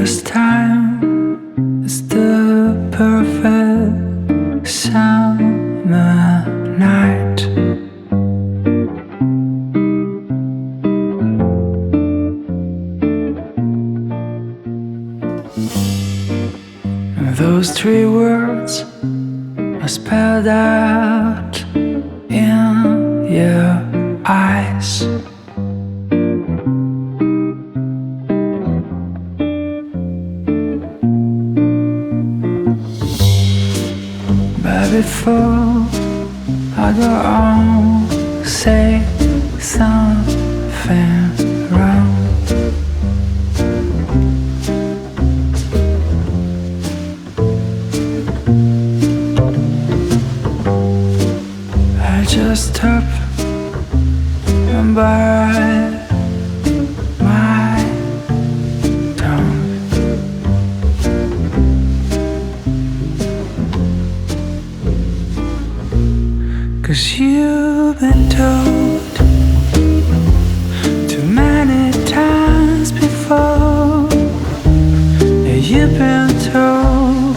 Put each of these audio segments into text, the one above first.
this time is the perfect summer night. Those three words are spelled out in your eyes. But before I go on, say something wrong. I just hope and bite my tongue. 'Cause you've been told too many times before. Yeah, you've been told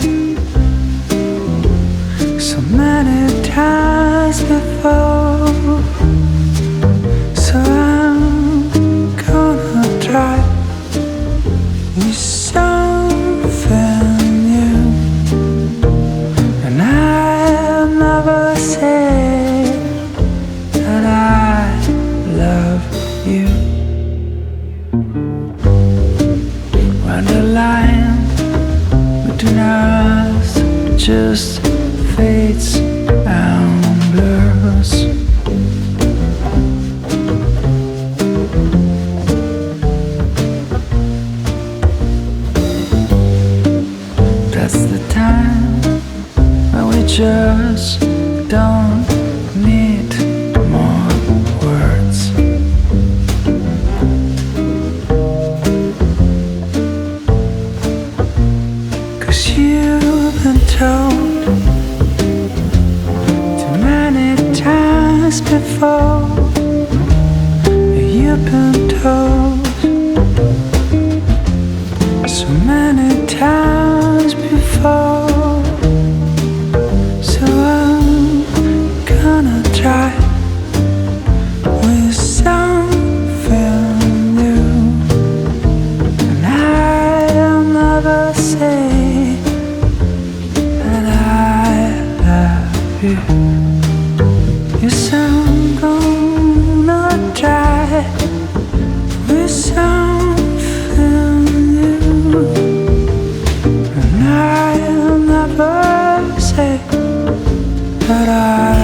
so many times before. So I'm gonna try with something new, and I'll never say that I love you. When the line between us just fades and blurs, that's the time when we just don't need more words. Cause you've been told too many times before. You've been told so many times before. So I'm gonna try with something new, and I'll never say that I love you. Yes, I'm gonna try with something new, and I'll never say that I